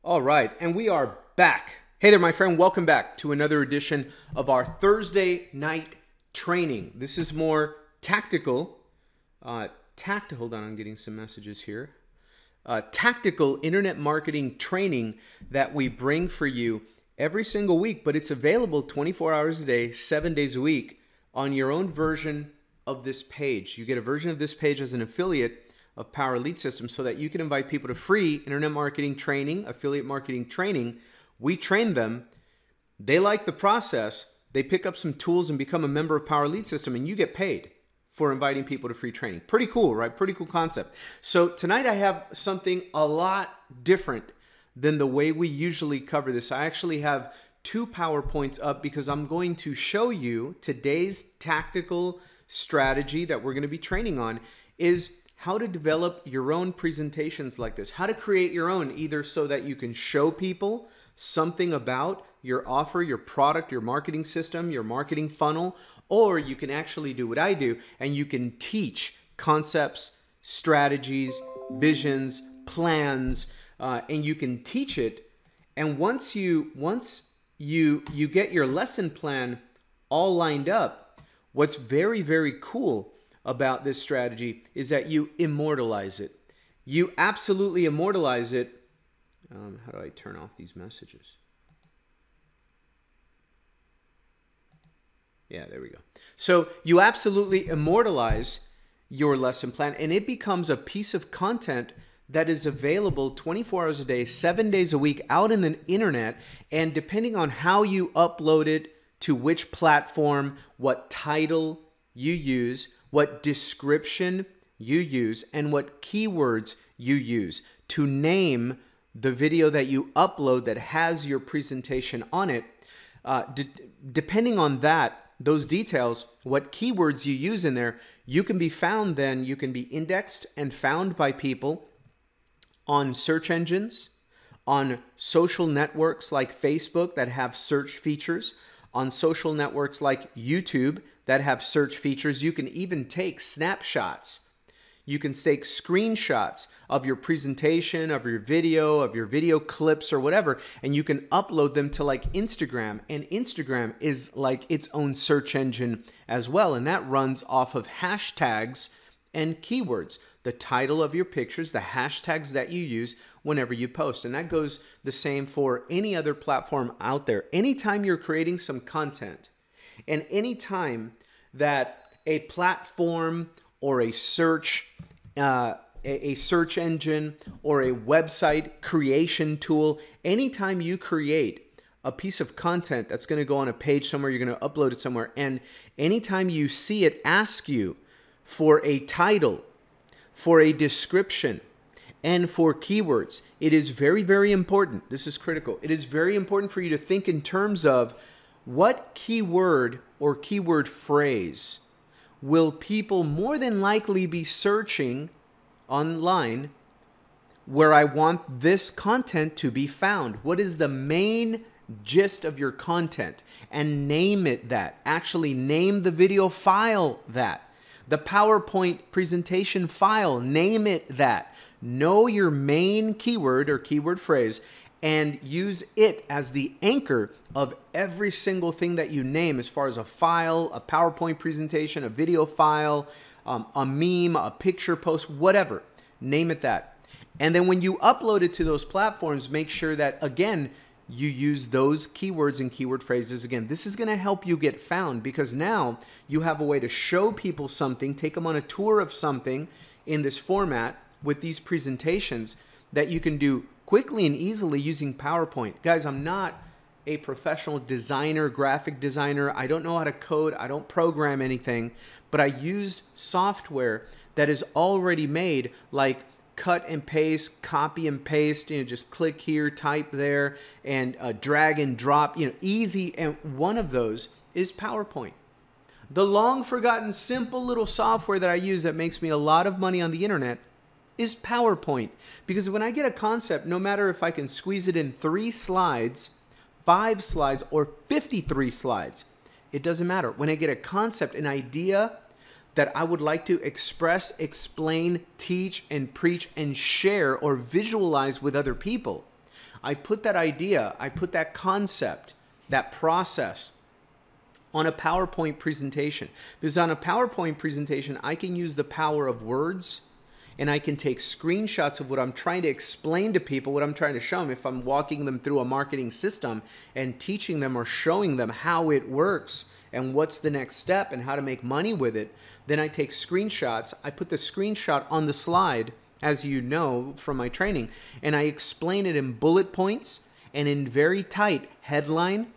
All right, and we are back. Hey there, my friend. Welcome back to another edition of our Thursday night training. This is more tactical. Hold on, I'm getting some messages here. Tactical internet marketing training that we bring for you every single week, but it's available 24 hours a day, 7 days a week on your own version of this page. You get a version of this page as an affiliate of Power Lead Systems so that you can invite people to free internet marketing training, affiliate marketing training. We train them. They like the process. They pick up some tools and become a member of Power Lead System, and you get paid for inviting people to free training. Pretty cool, right? Pretty cool concept. So tonight I have something a lot different than the way we usually cover this. I actually have 2 PowerPoints up because I'm going to show you today's tactical strategy that we're going to be training on is how to develop your own presentations like this, how to create your own, either so that you can show people something about your offer, your product, your marketing system, your marketing funnel, or you can actually do what I do and you can teach concepts, strategies, visions, plans, and you can teach it. And once you get your lesson plan all lined up, what's very, very cool about this strategy is that you immortalize it. You absolutely immortalize it. How do I turn off these messages? Yeah, there we go. So you absolutely immortalize your lesson plan, and it becomes a piece of content that is available 24 hours a day, 7 days a week out in the internet. And depending on how you upload it, to which platform, what title you use, what description you use, and what keywords you use to name the video that you upload that has your presentation on it. Depending on those details, what keywords you use in there, you can be found then, you can be indexed and found by people on search engines, on social networks like Facebook that have search features, on social networks like YouTube that have search features. You can even take snapshots. You can take screenshots of your presentation, of your video clips or whatever, and you can upload them to like Instagram. And Instagram is like its own search engine as well. And that runs off of hashtags and keywords, the title of your pictures, the hashtags that you use whenever you post. And that goes the same for any other platform out there. Anytime you're creating some content, and anytime that a platform or a search engine or a website creation tool, anytime you create a piece of content that's going to go on a page somewhere, you're going to upload it somewhere, and anytime you see it ask you for a title, for a description, and for keywords, it is very, very important. This is critical. It is very important for you to think in terms of what keyword or keyword phrase will people more than likely be searching online where I want this content to be found. What is the main gist of your content? And name it that. Actually name the video file that. The PowerPoint presentation file, name it that. Know your main keyword or keyword phrase and use it as the anchor of every single thing that you name as far as a file, a PowerPoint presentation, a video file, a meme, a picture post, whatever. Name it that. And then when you upload it to those platforms, make sure that, again, you use those keywords and keyword phrases. Again, this is going to help you get found because now you have a way to show people something, take them on a tour of something in this format with these presentations that you can do quickly and easily using PowerPoint. Guys, I'm not a professional designer, graphic designer. I don't know how to code. I don't program anything, but I use software that is already made, like cut and paste, copy and paste, just click here, type there, and drag and drop, easy. And one of those is PowerPoint. The long forgotten simple little software that I use that makes me a lot of money on the internet is PowerPoint. Because when I get a concept, no matter if I can squeeze it in 3 slides, 5 slides, or 53 slides, it doesn't matter. When I get a concept, an idea that I would like to express, explain, teach, and preach, and share or visualize with other people, I put that idea, I put that concept, that process on a PowerPoint presentation. Because on a PowerPoint presentation, I can use the power of words, and I can take screenshots of what I'm trying to explain to people, what I'm trying to show them. If I'm walking them through a marketing system and teaching them or showing them how it works and what's the next step and how to make money with it, then I take screenshots. I put the screenshot on the slide, as you know from my training, and I explain it in bullet points and in very tight headline,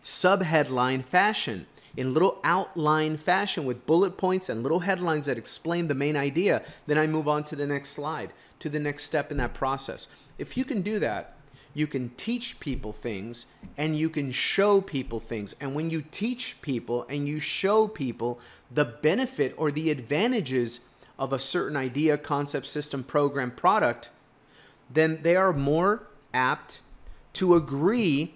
sub-headline fashion, in little outline fashion with bullet points and little headlines that explain the main idea. Then I move on to the next slide, to the next step in that process. If you can do that, you can teach people things and you can show people things. And when you teach people and you show people the benefit or the advantages of a certain idea, concept, system, program, product, then they are more apt to agree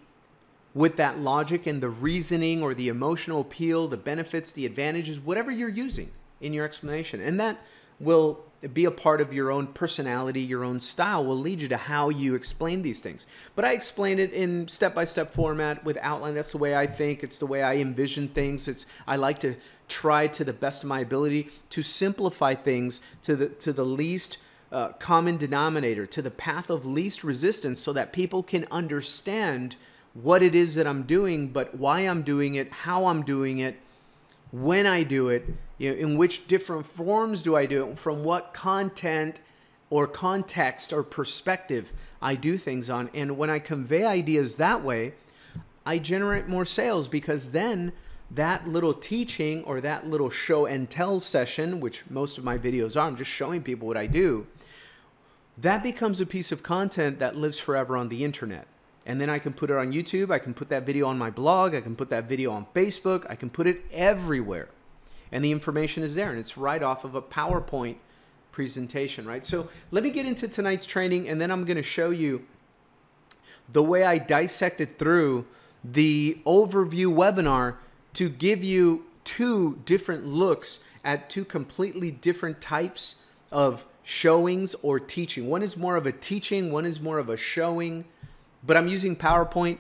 with that logic and the reasoning or the emotional appeal, the benefits, the advantages, whatever you're using in your explanation. And that will be a part of your own personality, your own style will lead you to how you explain these things. But I explain it in step-by-step format with outline. That's the way I think. It's the way I envision things. I like to try to the best of my ability to simplify things to the least common denominator, to the path of least resistance, so that people can understand what it is that I'm doing, but why I'm doing it, how I'm doing it, when I do it, in which different forms do I do it, from what content or context or perspective I do things on. And when I convey ideas that way, I generate more sales, because then that little teaching or that little show and tell session, which most of my videos are, I'm just showing people what I do, that becomes a piece of content that lives forever on the internet. And then I can put it on YouTube, I can put that video on my blog, I can put that video on Facebook, I can put it everywhere. And the information is there, and it's right off of a PowerPoint presentation, right? So let me get into tonight's training, and then I'm going to show you the way I dissected through the overview webinar to give you two different looks at two completely different types of showings or teaching. One is more of a teaching, one is more of a showing. But I'm using PowerPoint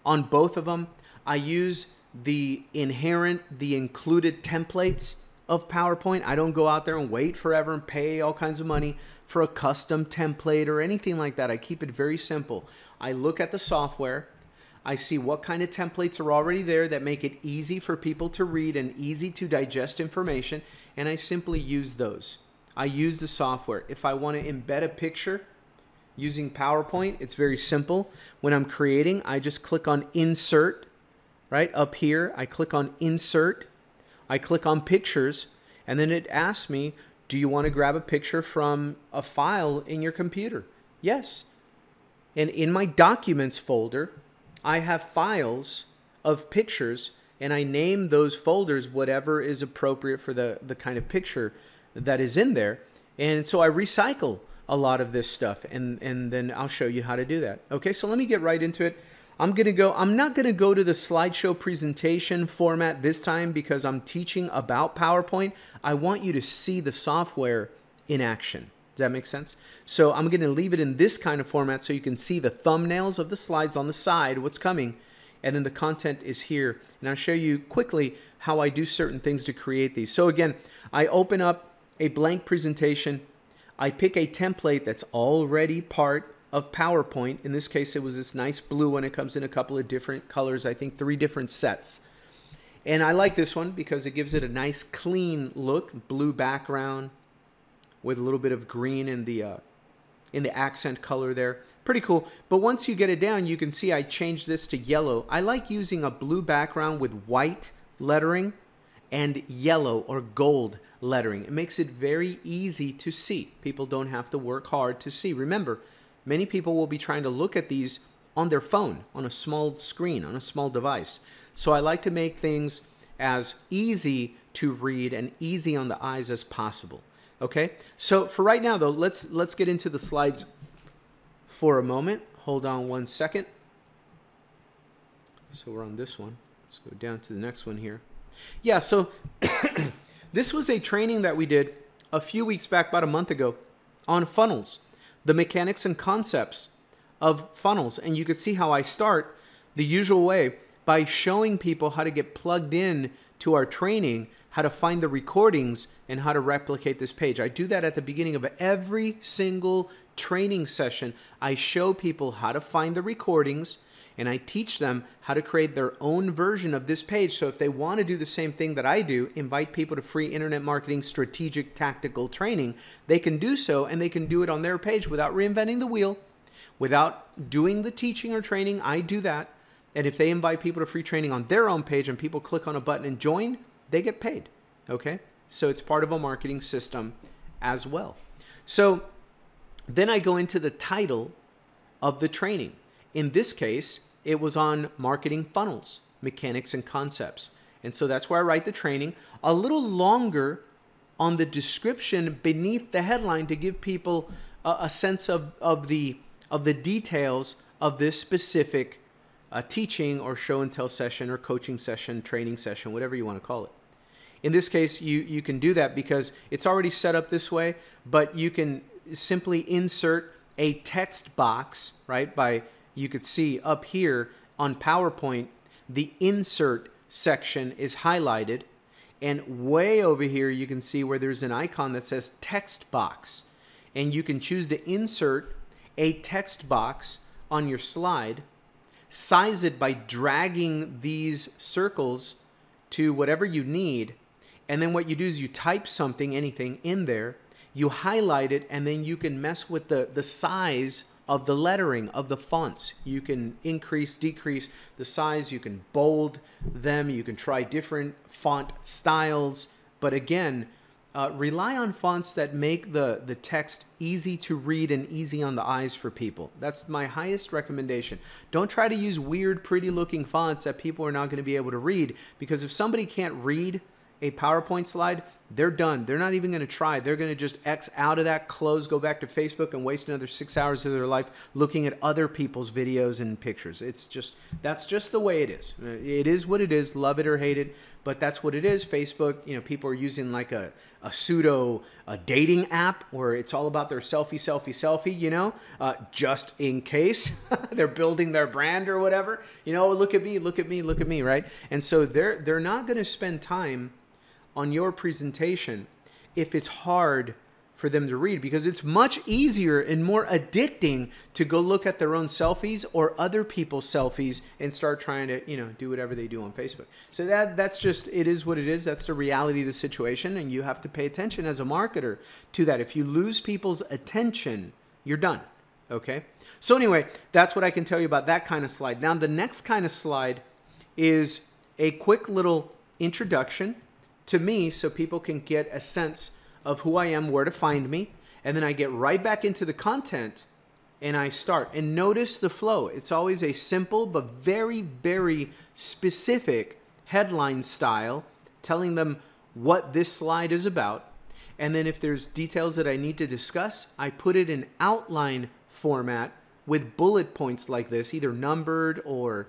on both of them. I use the included templates of PowerPoint. I don't go out there and wait forever and pay all kinds of money for a custom template or anything like that. I keep it very simple. I look at the software. I see what kind of templates are already there that make it easy for people to read and easy to digest information, and I simply use those. I use the software. If I want to embed a picture using PowerPoint, it's very simple. When I'm creating, I just click on Insert, right up here. I click on Insert. I click on Pictures, and then it asks me, do you want to grab a picture from a file in your computer? Yes. And in my Documents folder, I have files of pictures, and I name those folders whatever is appropriate for the kind of picture that is in there. And so I recycle a lot of this stuff, and then I'll show you how to do that. Okay, so let me get right into it. I'm not gonna go to the slideshow presentation format this time because I'm teaching about PowerPoint. I want you to see the software in action. Does that make sense? So I'm gonna leave it in this kind of format so you can see the thumbnails of the slides on the side, what's coming, and then the content is here. And I'll show you quickly how I do certain things to create these. So again, I open up a blank presentation. I pick a template that's already part of PowerPoint. In this case, it was this nice blue one. It comes in a couple of different colors, I think 3 different sets. And I like this one because it gives it a nice clean look, blue background with a little bit of green in the accent color there. Pretty cool. But once you get it down, you can see I changed this to yellow. I like using a blue background with white lettering and yellow or gold lettering. It makes it very easy to see. People don't have to work hard to see. Remember, many people will be trying to look at these on their phone, on a small screen, on a small device. So I like to make things as easy to read and easy on the eyes as possible. Okay? So for right now though, let's get into the slides for a moment. Hold on one second. So we're on this one. Let's go down to the next one here. Yeah, so this was a training that we did a few weeks back, about a month ago, on funnels, the mechanics and concepts of funnels. And you could see how I start the usual way by showing people how to get plugged in to our training, how to find the recordings, and how to replicate this page. I do that at the beginning of every single training session. I show people how to find the recordings, and I teach them how to create their own version of this page. So if they want to do the same thing that I do, invite people to free internet marketing strategic tactical training, they can do so, and they can do it on their page without reinventing the wheel, without doing the teaching or training. I do that. And if they invite people to free training on their own page and people click on a button and join, they get paid. Okay? So it's part of a marketing system as well. So then I go into the title of the training. In this case, it was on marketing funnels, mechanics and concepts. And so that's where I write the training. A little longer on the description beneath the headline to give people a sense of the details of this specific teaching or show and tell session or coaching session, training session, whatever you want to call it. In this case, you can do that because it's already set up this way, but you can simply insert a text box, right? You could see up here on PowerPoint, the insert section is highlighted, and way over here you can see where there's an icon that says text box, and you can choose to insert a text box on your slide, size it by dragging these circles to whatever you need, and then what you do is you type something, anything in there, you highlight it, and then you can mess with the size of the lettering of the fonts. You can increase, decrease the size, you can bold them, you can try different font styles, but again, rely on fonts that make the text easy to read and easy on the eyes for people. That's my highest recommendation. Don't try to use weird, pretty looking fonts that people are not going to be able to read, because if somebody can't read a PowerPoint slide, they're done. They're not even going to try. They're going to just X out of that, close, go back to Facebook, and waste another 6 hours of their life looking at other people's videos and pictures. That's just the way it is. It is what it is, love it or hate it, but that's what it is. Facebook, people are using like a pseudo dating app where it's all about their selfie, just in case they're building their brand or whatever. Look at me, look at me, look at me, right? And so they're not going to spend time on your presentation if it's hard for them to read, because it's much easier and more addicting to go look at their own selfies or other people's selfies and start trying to, do whatever they do on Facebook. So that's just, it is what it is. That's the reality of the situation, and you have to pay attention as a marketer to that. If you lose people's attention, you're done. Okay? So anyway, that's what I can tell you about that kind of slide. Now, the next kind of slide is a quick little introduction to me so people can get a sense of who I am, where to find me, and then I get right back into the content and I start. And notice the flow. It's always a simple but very, very specific headline style telling them what this slide is about. And then if there's details that I need to discuss, I put it in outline format with bullet points like this, either numbered or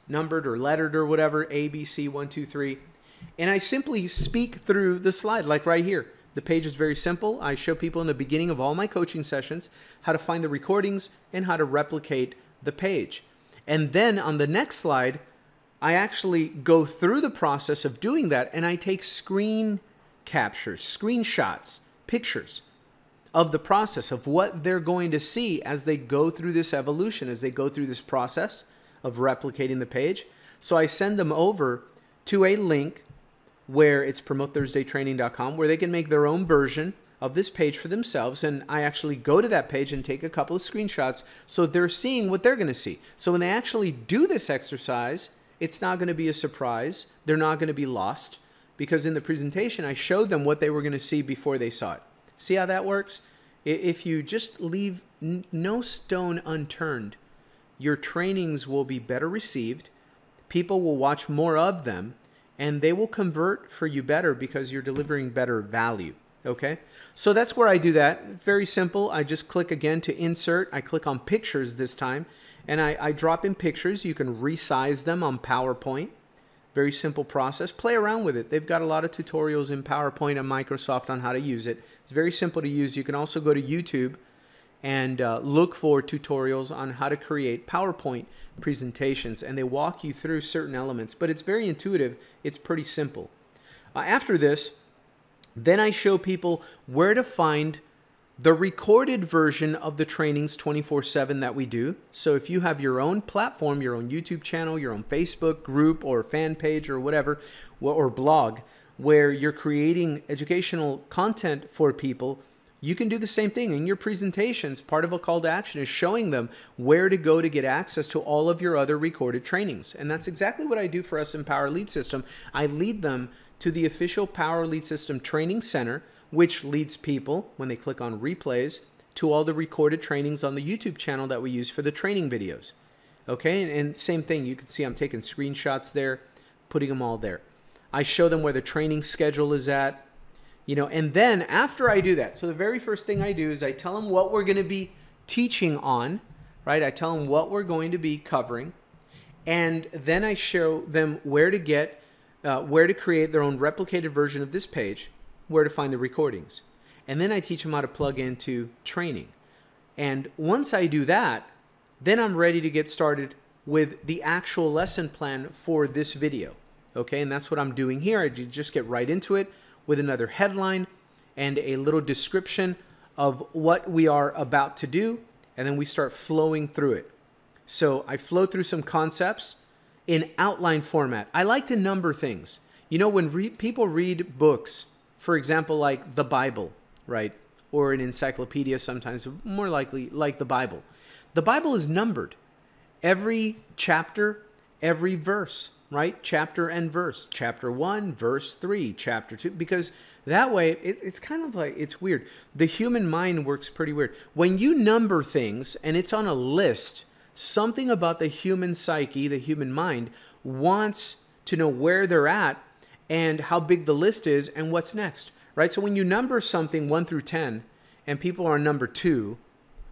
lettered or whatever, A, B, C, 1, 2, 3. And I simply speak through the slide, like right here. The page is very simple. I show people in the beginning of all my coaching sessions how to find the recordings and how to replicate the page. And then on the next slide, I actually go through the process of doing that, and I take screen captures, screenshots, pictures of the process of what they're going to see as they go through this evolution, as they go through this process of replicating the page. So I send them over to a link where it's promotethursdaytraining.com, where they can make their own version of this page for themselves. And I actually go to that page and take a couple of screenshots so they're seeing what they're going to see. So when they actually do this exercise, it's not going to be a surprise. They're not going to be lost, because in the presentation, I showed them what they were going to see before they saw it. See how that works? If you just leave no stone unturned, your trainings will be better received. People will watch more of them, and they will convert for you better because you're delivering better value. Okay? So that's where I do that. Very simple. I just click again to insert. I click on pictures this time, and I drop in pictures. You can resize them on PowerPoint. Very simple process. Play around with it. They've got a lot of tutorials in PowerPoint and Microsoft on how to use it. It's very simple to use. You can also go to YouTube and look for tutorials on how to create PowerPoint presentations, and they walk you through certain elements, but it's very intuitive. It's pretty simple. After this, then I show people where to find the recorded version of the trainings 24/7 that we do. So if you have your own platform, your own YouTube channel, your own Facebook group or fan page or whatever, or blog, where you're creating educational content for people, you can do the same thing in your presentations. Part of a call to action is showing them where to go to get access to all of your other recorded trainings. And that's exactly what I do for us in Power Lead System. I lead them to the official Power Lead System Training Center, which leads people, when they click on replays, to all the recorded trainings on the YouTube channel that we use for the training videos. Okay, and same thing, you can see I'm taking screenshots there, putting them all there. I show them where the training schedule is at, you know, and then after I do that, so the very first thing I do is I tell them what we're going to be teaching on, right? I tell them what we're going to be covering, and then I show them where to get, where to create their own replicated version of this page, where to find the recordings. And then I teach them how to plug into training. And once I do that, then I'm ready to get started with the actual lesson plan for this video. Okay, and that's what I'm doing here. I just get right into it with another headline and a little description of what we are about to do, and then we start flowing through it. So I flow through some concepts in outline format. I like to number things. You know, when people read books, for example, like the Bible, right? Or an encyclopedia sometimes, more likely like the Bible. The Bible is numbered. Every chapter, every verse, right? Chapter and verse. Chapter 1, verse 3, chapter 2. Because that way, it's kind of like, it's weird. The human mind works pretty weird. When you number things and it's on a list, something about the human psyche, the human mind, wants to know where they're at and how big the list is and what's next, right? So when you number something 1 through 10 and people are on number 2,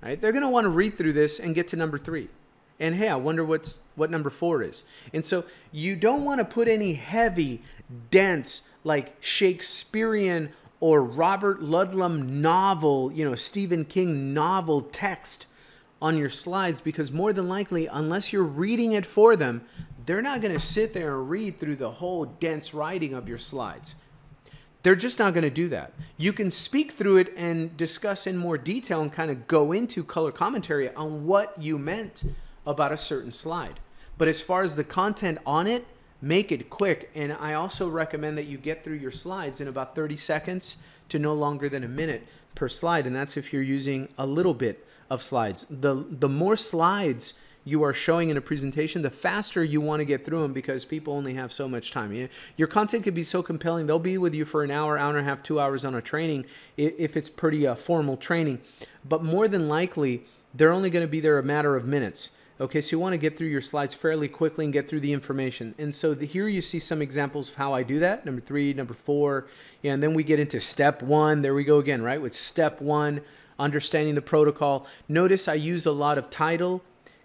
right? They're going to want to read through this and get to number 3. And hey, I wonder what number 4 is. And so you don't want to put any heavy, dense, like Shakespearean or Robert Ludlum novel, you know, Stephen King novel text on your slides, because more than likely, unless you're reading it for them, they're not going to sit there and read through the whole dense writing of your slides. They're just not going to do that. You can speak through it and discuss in more detail and kind of go into color commentary on what you meant about a certain slide. But as far as the content on it, make it quick. And I also recommend that you get through your slides in about 30 seconds to no longer than a minute per slide. And that's if you're using a little bit of slides. The more slides you are showing in a presentation, the faster you want to get through them, because people only have so much time. Your content could be so compelling, they'll be with you for an hour, hour and a half, 2 hours on a training if it's pretty formal training. But more than likely, they're only going to be there a matter of minutes. Okay, so you want to get through your slides fairly quickly and get through the information. And so here you see some examples of how I do that. Number 3, number 4, yeah, and then we get into step 1. There we go again, right? With step 1, understanding the protocol. Notice I use a lot of title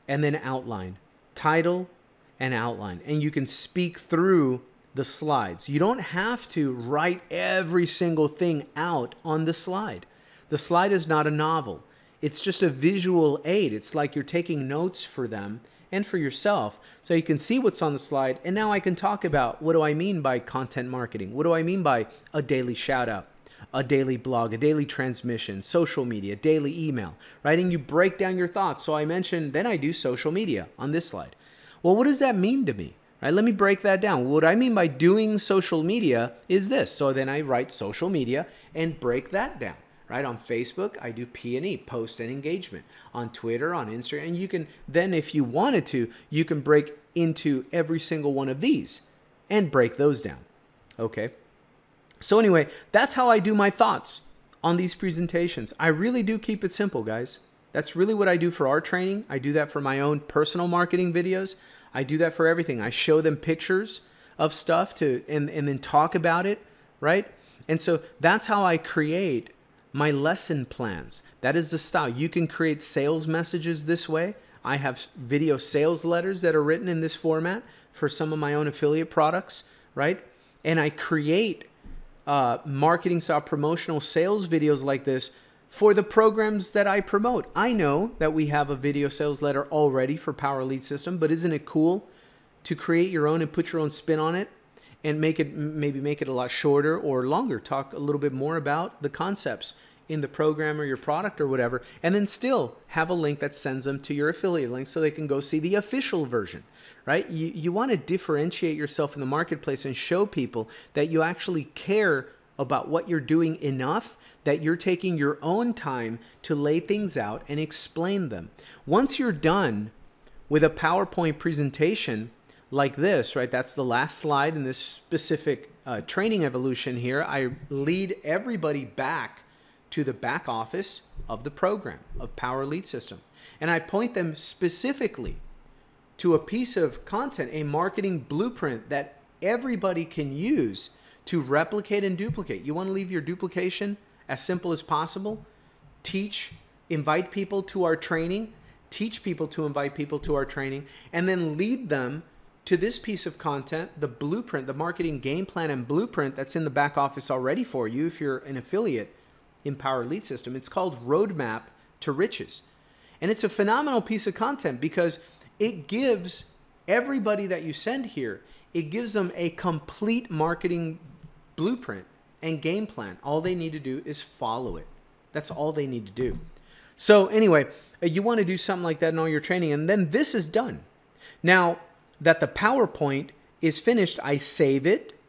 and then outline. Title and outline. And you can speak through the slides. You don't have to write every single thing out on the slide. The slide is not a novel. It's just a visual aid. It's like you're taking notes for them and for yourself, so you can see what's on the slide. And now I can talk about, what do I mean by content marketing? What do I mean by a daily shout out, a daily blog, a daily transmission, social media, daily email, right? And you break down your thoughts. So I mentioned, then I do social media on this slide. Well, what does that mean to me? Right? Let me break that down. What I mean by doing social media is this. So then I write social media and break that down. Right? On Facebook, I do P&E, post and engagement. On Twitter, on Instagram, and you can then, if you wanted to, you can break into every single one of these and break those down. Okay? So anyway, that's how I do my thoughts on these presentations. I really do keep it simple, guys. That's really what I do for our training. I do that for my own personal marketing videos. I do that for everything. I show them pictures of stuff and then talk about it, right? And so that's how I create my lesson plans. That is the style. You can create sales messages this way. I have video sales letters that are written in this format for some of my own affiliate products, right? And I create marketing style promotional sales videos like this for the programs that I promote. I know that we have a video sales letter already for Power Lead System, but isn't it cool to create your own and put your own spin on it and maybe make it a lot shorter or longer, talk a little bit more about the concepts in the program or your product or whatever, and then still have a link that sends them to your affiliate link so they can go see the official version, right? You want to differentiate yourself in the marketplace and show people that you actually care about what you're doing enough that you're taking your own time to lay things out and explain them. Once you're done with a PowerPoint presentation like this, right? That's the last slide in this specific training evolution here. I lead everybody back to the back office of the program of Power Lead System. And I point them specifically to a piece of content, a marketing blueprint that everybody can use to replicate and duplicate. You want to leave your duplication as simple as possible? Teach, invite people to our training, teach people to invite people to our training, and then lead them to this piece of content, the blueprint, the marketing game plan and blueprint that's in the back office already for you if you're an affiliate in Power Lead System. It's called Roadmap to Riches. And it's a phenomenal piece of content because it gives everybody that you send here, it gives them a complete marketing blueprint and game plan. All they need to do is follow it. That's all they need to do. So anyway, you want to do something like that in all your training, and then this is done. Now that the PowerPoint is finished, I save it,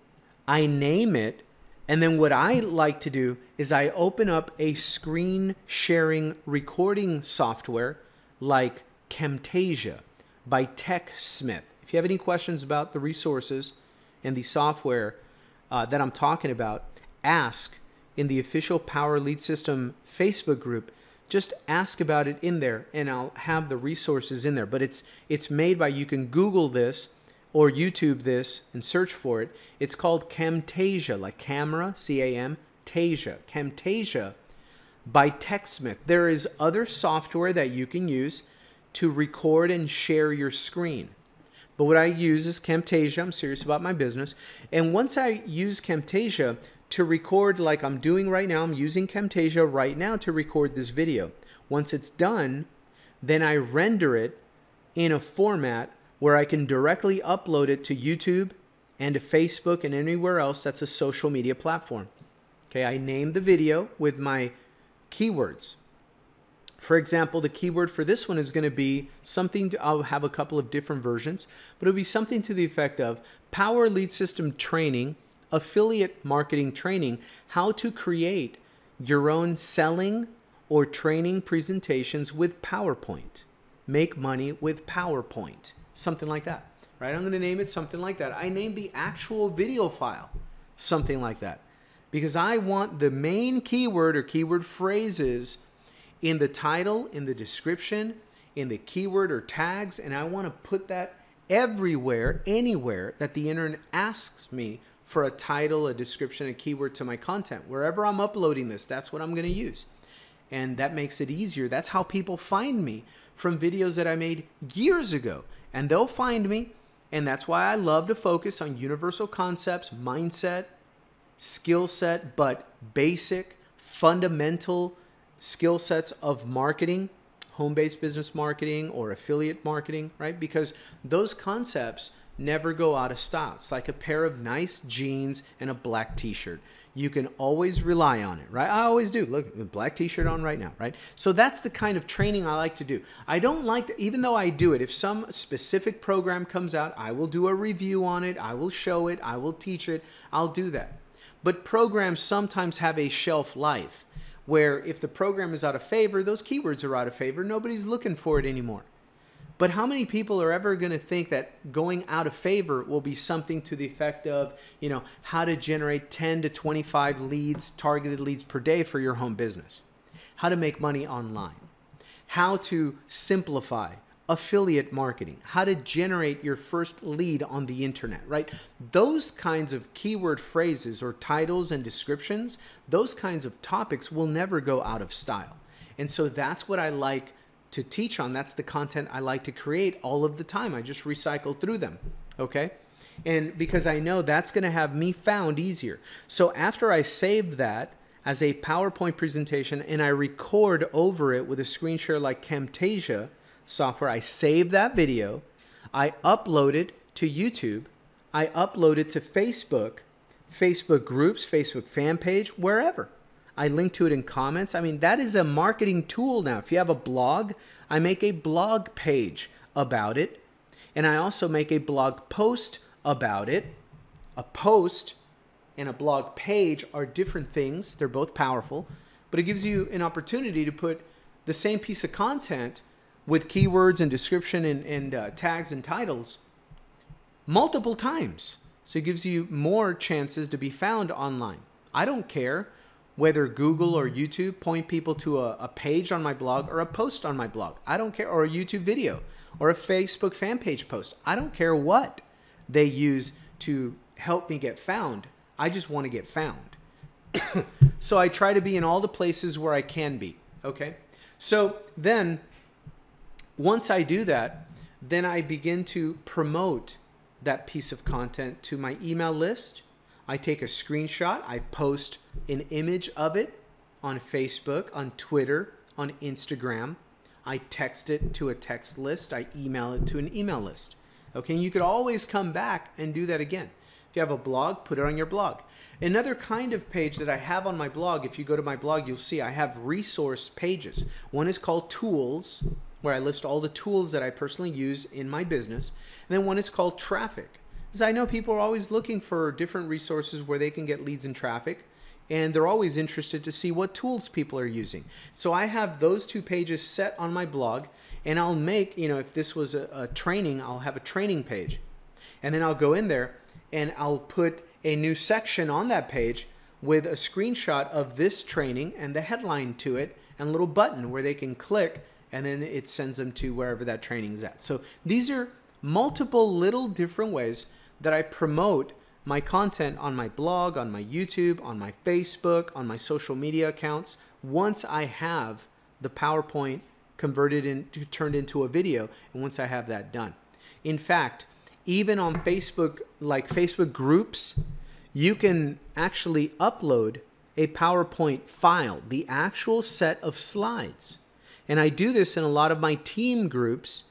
I name it, and then what I like to do is I open up a screen sharing recording software like Camtasia by TechSmith. If you have any questions about the resources and the software that I'm talking about, ask in the official Power Lead System Facebook group. Just ask about it in there and I'll have the resources in there. But it's made by, you can Google this or YouTube this and search for it. It's called Camtasia, like camera, C-A-M, Camtasia by TechSmith. There is other software that you can use to record and share your screen. But what I use is Camtasia. I'm serious about my business. And once I use Camtasia to record like I'm doing right now, I'm using Camtasia right now to record this video. Once it's done, then I render it in a format where I can directly upload it to YouTube and to Facebook and anywhere else that's a social media platform. Okay, I name the video with my keywords. For example, the keyword for this one is going to be something, I'll have a couple of different versions, but it'll be something to the effect of Power Lead System Training, Affiliate Marketing Training, how to create your own selling or training presentations with PowerPoint. Make money with PowerPoint. Something like that, right? I'm going to name it something like that. I named the actual video file something like that because I want the main keyword or keyword phrases in the title, in the description, in the keyword or tags, and I want to put that everywhere, anywhere that the internet asks me for a title, a description, a keyword to my content. Wherever I'm uploading this, that's what I'm going to use. And that makes it easier. That's how people find me from videos that I made years ago. And they'll find me, and that's why I love to focus on universal concepts, mindset, skill set, but basic, fundamental skill sets of marketing, home-based business marketing or affiliate marketing, right? Because those concepts never go out of style. It's like a pair of nice jeans and a black t-shirt. You can always rely on it, right? I always do. Look, a black t-shirt on right now, right? So that's the kind of training I like to do. I don't like to, even though I do it, if some specific program comes out, I will do a review on it. I will show it. I will teach it. I'll do that. But programs sometimes have a shelf life where if the program is out of favor, those keywords are out of favor. Nobody's looking for it anymore. But how many people are ever going to think that going out of favor will be something to the effect of, you know, how to generate 10 to 25 leads, targeted leads per day for your home business, how to make money online, how to simplify affiliate marketing, how to generate your first lead on the internet, right? Those kinds of keyword phrases or titles and descriptions, those kinds of topics will never go out of style. And so that's what I like to teach on. That's the content I like to create all of the time. I just recycle through them, okay? And because I know that's going to have me found easier. So after I save that, as a PowerPoint presentation and I record over it with a screen share like Camtasia software. I save that video, I upload it to YouTube, I upload it to Facebook, Facebook groups, Facebook fan page, wherever. I link to it in comments. I mean, that is a marketing tool now. If you have a blog, I make a blog page about it. And I also make a blog post about it. A post and a blog page are different things. They're both powerful. But it gives you an opportunity to put the same piece of content with keywords and description and tags and titles multiple times. So it gives you more chances to be found online. I don't care whether Google or YouTube point people to a page on my blog or a post on my blog. I don't care. Or a YouTube video or a Facebook fan page post. I don't care what they use to help me get found. I just want to get found. So I try to be in all the places where I can be. Okay. So then once I do that, then I begin to promote that piece of content to my email list. I take a screenshot, I post an image of it on Facebook, on Twitter, on Instagram. I text it to a text list, I email it to an email list. Okay, and you could always come back and do that again. If you have a blog, put it on your blog. Another kind of page that I have on my blog, if you go to my blog, you'll see I have resource pages. One is called Tools, where I list all the tools that I personally use in my business. And then one is called Traffic. Because I know people are always looking for different resources where they can get leads and traffic. And they're always interested to see what tools people are using. So I have those two pages set on my blog. And I'll make, if this was a training, I'll have a training page. And then I'll go in there and I'll put a new section on that page with a screenshot of this training and the headline to it and a little button where they can click, and then it sends them to wherever that training is at. So these are multiple little different ways that I promote my content on my blog, on my YouTube, on my Facebook, on my social media accounts, once I have the PowerPoint turned into a video, and once I have that done. In fact, even on Facebook, like Facebook groups, you can actually upload a PowerPoint file, the actual set of slides. And I do this in a lot of my team groups,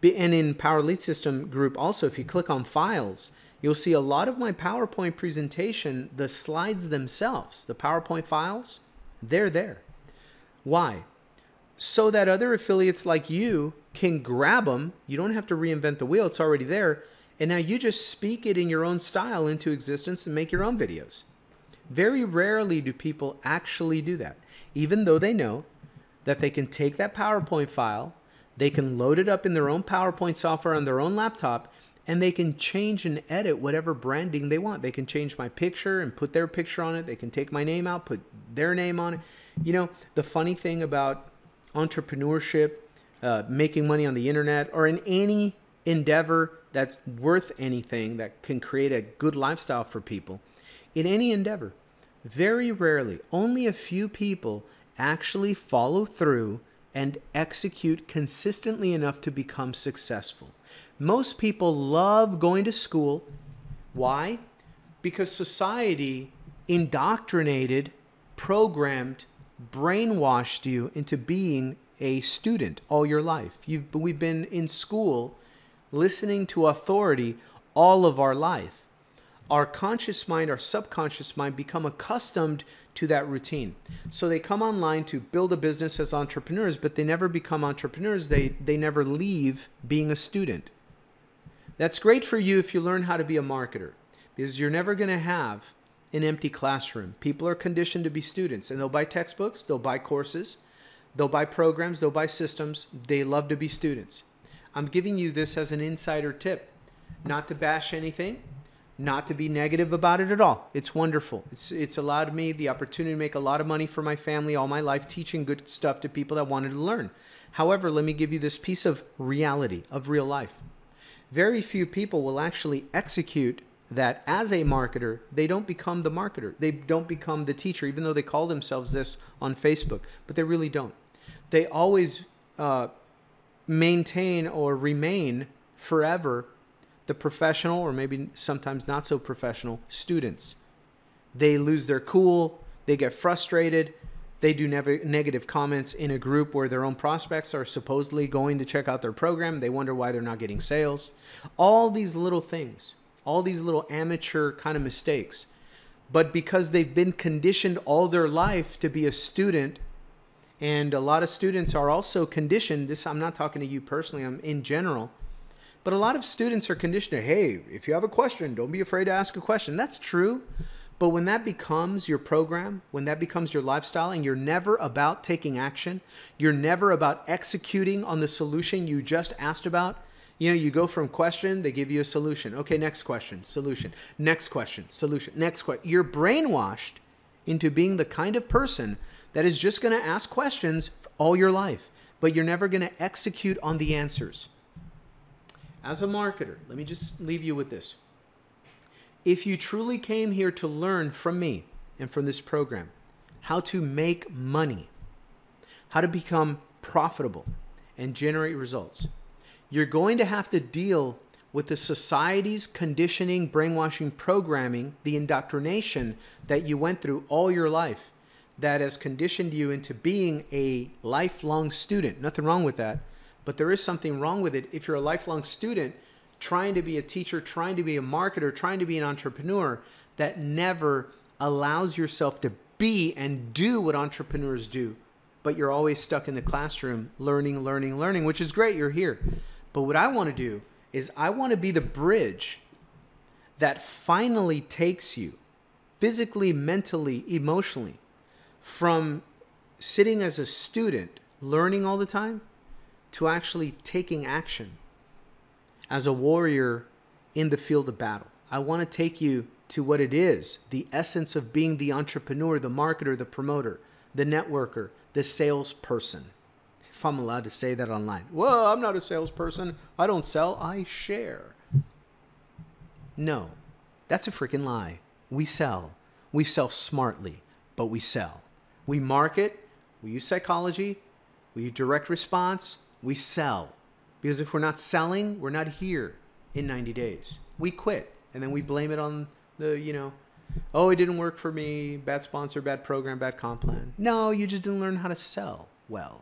and in Power Lead System group also. If you click on files, you'll see a lot of my PowerPoint presentation, the slides themselves, the PowerPoint files, they're there. Why? So that other affiliates like you can grab them. You don't have to reinvent the wheel. It's already there. And now you just speak it in your own style into existence and make your own videos. Very rarely do people actually do that, even though they know that they can take that PowerPoint file, they can load it up in their own PowerPoint software on their own laptop, and they can change and edit whatever branding they want. They can change my picture and put their picture on it. They can take my name out, put their name on it. The funny thing about entrepreneurship, making money on the internet, or in any endeavor that's worth anything, that can create a good lifestyle for people, in any endeavor, very rarely, only a few people actually follow through and execute consistently enough to become successful. Most people love going to school. Why? Because society indoctrinated, programmed, brainwashed you into being a student all your life. We've been in school listening to authority all of our life. Our conscious mind, our subconscious mind become accustomed to that routine. So they come online to build a business as entrepreneurs, but they never become entrepreneurs. They never leave being a student. That's great for you if you learn how to be a marketer, because you're never going to have an empty classroom. People are conditioned to be students, and they'll buy textbooks, they'll buy courses, they'll buy programs, they'll buy systems. They love to be students. I'm giving you this as an insider tip, not to bash anything, not to be negative about it at all. It's wonderful. It's allowed me the opportunity to make a lot of money for my family all my life, teaching good stuff to people that wanted to learn. However, let me give you this piece of reality, of real life. Very few people will actually execute that as a marketer. They don't become the marketer. They don't become the teacher, even though they call themselves this on Facebook, but they really don't. They always maintain or remain forever the professional, or maybe sometimes not so professional, students. They lose their cool, They get frustrated. They do negative comments in a group where their own prospects are supposedly going to check out their program. They wonder why they're not getting sales. All these little things, all these little amateur kind of mistakes. But because they've been conditioned all their life to be a student, and a lot of students are also conditioned, this I'm not talking to you personally, I'm in general, but a lot of students are conditioned to, hey, if you have a question, don't be afraid to ask a question. That's true. But when that becomes your program, when that becomes your lifestyle, and you're never about taking action, you're never about executing on the solution you just asked about. You know, you go from question, they give you a solution. Okay, next question, solution. Next question, solution. Next question. You're brainwashed into being the kind of person that is just going to ask questions all your life, but you're never going to execute on the answers. As a marketer, let me just leave you with this. If you truly came here to learn from me and from this program how to make money, how to become profitable and generate results, you're going to have to deal with the society's conditioning, brainwashing, programming, the indoctrination that you went through all your life that has conditioned you into being a lifelong student. Nothing wrong with that, but there is something wrong with it if you're a lifelong student trying to be a teacher, trying to be a marketer, trying to be an entrepreneur that never allows yourself to be and do what entrepreneurs do. But you're always stuck in the classroom learning, which is great. You're here. But what I want to do is I want to be the bridge that finally takes you physically, mentally, emotionally from sitting as a student, learning all the time, to actually taking action as a warrior in the field of battle. I want to take you to what it is, the essence of being the entrepreneur, the marketer, the promoter, the networker, the salesperson. If I'm allowed to say that online. Well, I'm not a salesperson. I don't sell, I share. No, that's a freaking lie. We sell. We sell smartly, but we sell. We market, we use psychology, we use direct response, we sell. Because if we're not selling, we're not here in 90 days. We quit, and then we blame it on the, oh, it didn't work for me, bad sponsor, bad program, bad comp plan. No, you just didn't learn how to sell well,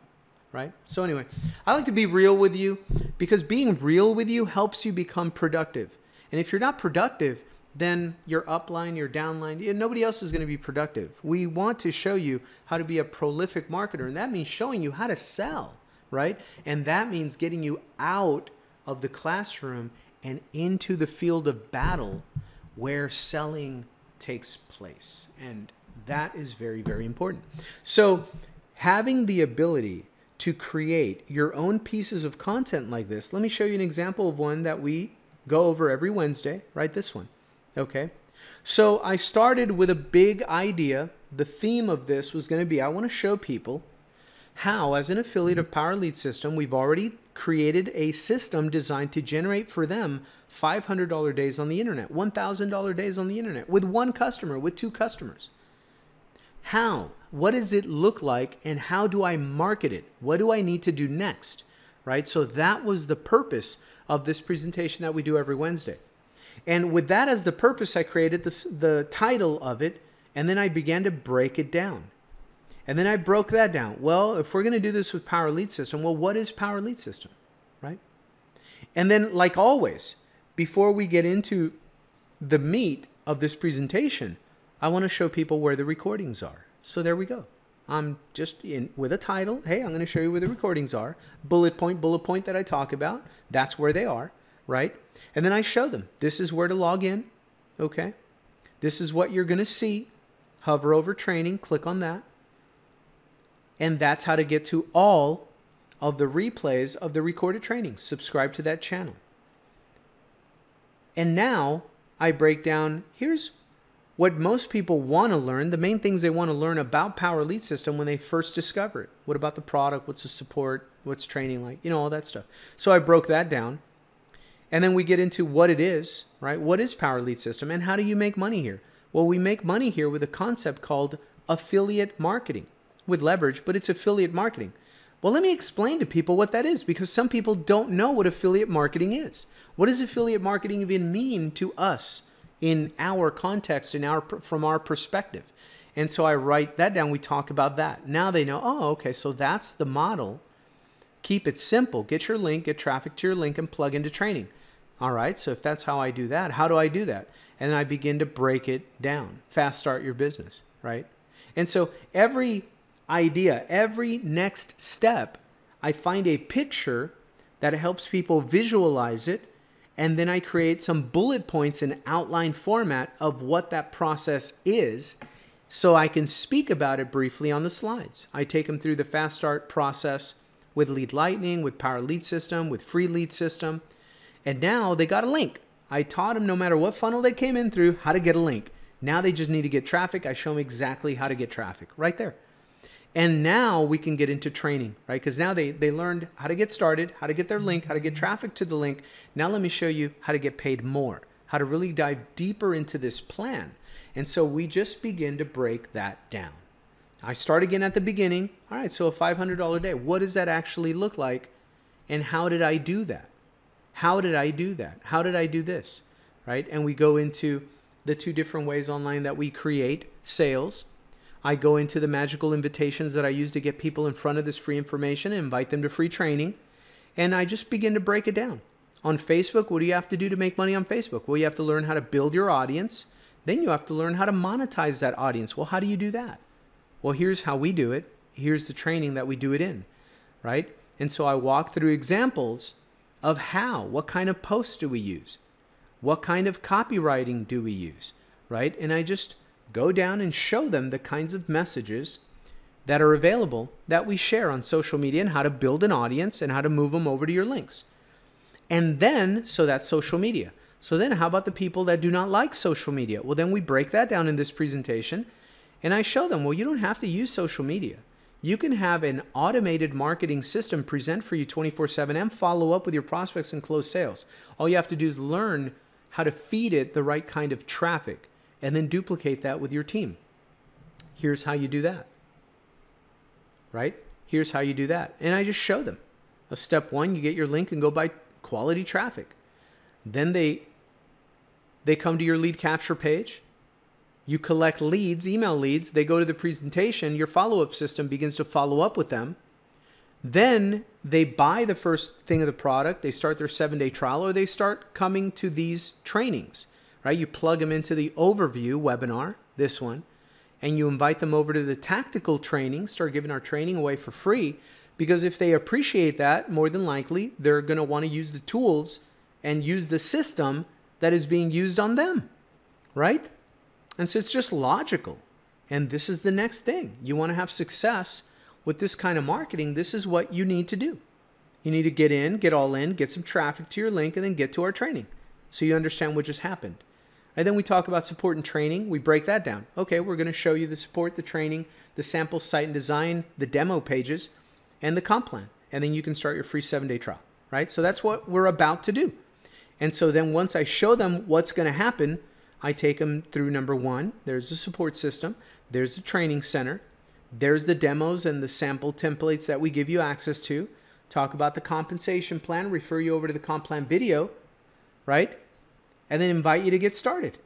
right? So anyway, I like to be real with you because being real with you helps you become productive. And if you're not productive, then your upline, your downline, nobody else is going to be productive. We want to show you how to be a prolific marketer, and that means showing you how to sell, right? And that means getting you out of the classroom and into the field of battle where selling takes place. And that is very, very important. So having the ability to create your own pieces of content like this, let me show you an example of one that we go over every Wednesday, right? This one. Okay, so I started with a big idea. The theme of this was going to be, I want to show people how, as an affiliate of Power Lead System, we've already created a system designed to generate for them $500 days on the internet, $1,000 days on the internet with one customer, with two customers. How? What does it look like, and how do I market it? What do I need to do next? Right? So that was the purpose of this presentation that we do every Wednesday. And with that as the purpose, I created the title of it, and then I began to break it down. And then I broke that down. Well, if we're going to do this with Power Lead System, well, what is Power Lead System, right? And then, like always, before we get into the meat of this presentation, I want to show people where the recordings are. So there we go. I'm just in with a title. Hey, I'm going to show you where the recordings are. Bullet point that I talk about. That's where they are. Right? And then I show them, this is where to log in. Okay. This is what you're going to see. Hover over training, click on that. And that's how to get to all of the replays of the recorded training. Subscribe to that channel. And now I break down, here's what most people want to learn, the main things they want to learn about Power Lead System when they first discover it. What about the product? What's the support? What's training like? All that stuff. So I broke that down. And then we get into what it is, right? What is Power Lead System and how do you make money here? Well, we make money here with a concept called affiliate marketing with leverage, but it's affiliate marketing. Well, let me explain to people what that is because some people don't know what affiliate marketing is. What does affiliate marketing even mean to us in our context, from our perspective? And so I write that down. We talk about that. Now they know, oh, okay, so that's the model. Keep it simple. Get your link, get traffic to your link, and plug into training. All right, so if that's how I do that, how do I do that? And then I begin to break it down. Fast start your business, right? And so every idea, every next step, I find a picture that helps people visualize it, and then I create some bullet points in outline format of what that process is, so I can speak about it briefly on the slides. I take them through the fast start process with Lead Lightning, with Power Lead System, with Free Lead System, and now they got a link. I taught them no matter what funnel they came in through how to get a link. Now they just need to get traffic. I show them exactly how to get traffic right there. And now we can get into training, right? Because now they learned how to get started, how to get their link, how to get traffic to the link. Now let me show you how to get paid more, how to really dive deeper into this plan. And so we just begin to break that down. I start again at the beginning. All right, so a $500 day. What does that actually look like? And how did I do that? How did I do that? How did I do this? Right? And we go into the two different ways online that we create sales. I go into the magical invitations that I use to get people in front of this free information and invite them to free training. And I just begin to break it down. On Facebook, what do you have to do to make money on Facebook? Well, you have to learn how to build your audience. Then you have to learn how to monetize that audience. Well, how do you do that? Well, here's how we do it. Here's the training that we do it in, right? And so I walk through examples of how, what kind of posts do we use? What kind of copywriting do we use, right? And I just go down and show them the kinds of messages that are available that we share on social media and how to build an audience and how to move them over to your links. And then, so that's social media. So then how about the people that do not like social media? Well, then we break that down in this presentation and I show them, well, you don't have to use social media. You can have an automated marketing system present for you 24/7 and follow up with your prospects and close sales. All you have to do is learn how to feed it the right kind of traffic and then duplicate that with your team. Here's how you do that, right? Here's how you do that. And I just show them. Step one, you get your link and go buy quality traffic. Then they come to your lead capture page. You collect leads, email leads. They go to the presentation. Your follow-up system begins to follow up with them. Then they buy the first thing of the product. They start their 7-day trial, or they start coming to these trainings, right? You plug them into the overview webinar, this one, and you invite them over to the tactical training, start giving our training away for free, because if they appreciate that, more than likely, they're going to want to use the tools and use the system that is being used on them, right? And so it's just logical. And this is the next thing. You want to have success with this kind of marketing. This is what you need to do. You need to get in, get all in, get some traffic to your link, and then get to our training so you understand what just happened. And then we talk about support and training. We break that down. Okay, we're going to show you the support, the training, the sample site and design, the demo pages, and the comp plan. And then you can start your free 7-day trial, right? So that's what we're about to do. And so then once I show them what's going to happen, I take them through number one. There's the support system. There's the training center. There's the demos and the sample templates that we give you access to. Talk about the compensation plan, refer you over to the comp plan video, right? And then invite you to get started.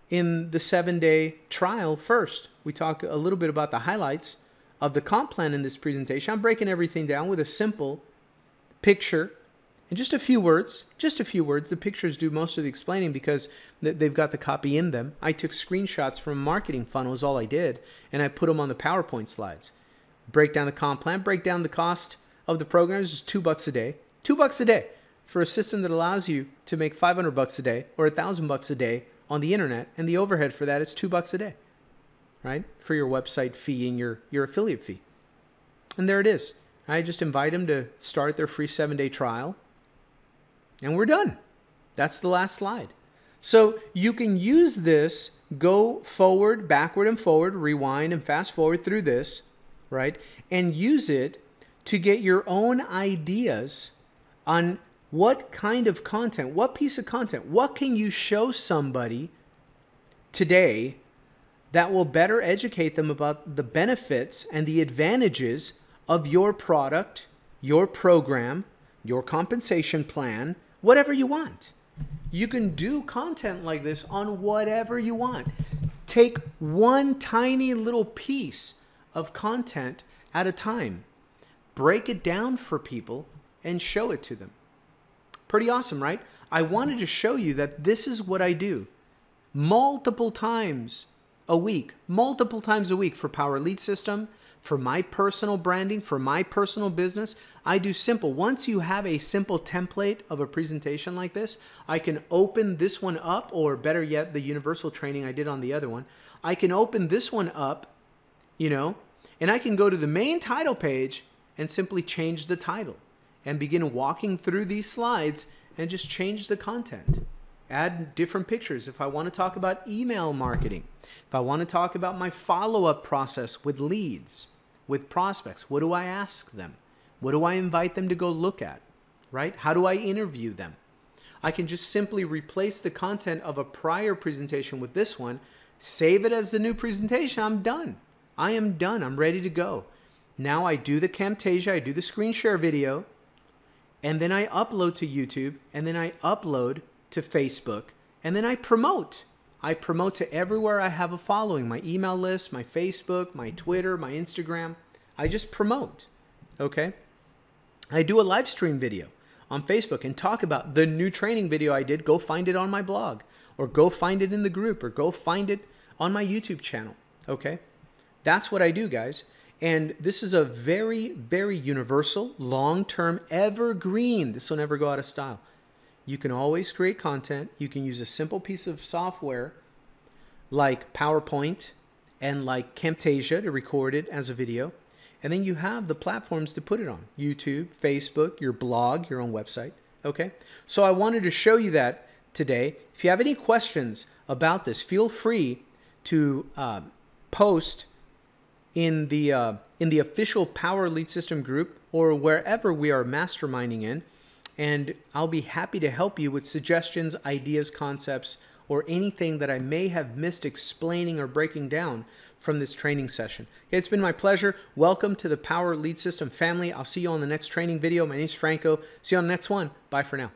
In the 7-day trial first, we talk a little bit about the highlights of the comp plan in this presentation. I'm breaking everything down with a simple picture and just a few words, The pictures do most of the explaining because they've got the copy in them. I took screenshots from marketing funnels, all I did, and I put them on the PowerPoint slides. Break down the comp plan, break down the cost of the programs, just $2 a day. $2 a day for a system that allows you to make $500 a day or $1,000 a day on the internet, and the overhead for that is $2 a day, right? For your website fee and your affiliate fee. And there it is. I just invite them to start their free 7-day trial. And we're done. That's the last slide. So you can use this, go forward, backward and forward, rewind and fast forward through this, right? And use it to get your own ideas on what kind of content, what piece of content, what can you show somebody today that will better educate them about the benefits and the advantages of your product, your program, your compensation plan, whatever you want. You can do content like this on whatever you want. Take one tiny little piece of content at a time. Break it down for people and show it to them. Pretty awesome, right? I wanted to show you that this is what I do multiple times a week for Power Lead System, for my personal branding, for my personal business. I do simple. Once you have a simple template of a presentation like this, I can open this one up, or better yet, the universal training I did on the other one. I can open this one up, you know, and I can go to the main title page and simply change the title and begin walking through these slides and just change the content. Add different pictures. If I want to talk about email marketing, if I want to talk about my follow-up process with leads, with prospects, what do I ask them? What do I invite them to go look at, right? How do I interview them? I can just simply replace the content of a prior presentation with this one, save it as the new presentation. I'm done. I am done. I'm ready to go. Now I do the Camtasia, I do the screen share video, and then I upload to YouTube, and then I upload to Facebook, and then I promote. I promote to everywhere I have a following, my email list, my Facebook, my Twitter, my Instagram. I just promote, okay? I do a live stream video on Facebook and talk about the new training video I did. Go find it on my blog, or go find it in the group, or go find it on my YouTube channel, okay? That's what I do, guys. And this is a very, very universal, long-term, evergreen. This will never go out of style. You can always create content. You can use a simple piece of software like PowerPoint and like Camtasia to record it as a video. And then you have the platforms to put it on: YouTube, Facebook, your blog, your own website. Okay? So I wanted to show you that today. If you have any questions about this, feel free to post in the official Power Lead System group, or wherever we are masterminding in. And I'll be happy to help you with suggestions, ideas, concepts, or anything that I may have missed explaining or breaking down from this training session. It's been my pleasure. Welcome to the Power Lead System family. I'll see you on the next training video. My name is Franco. See you on the next one. Bye for now.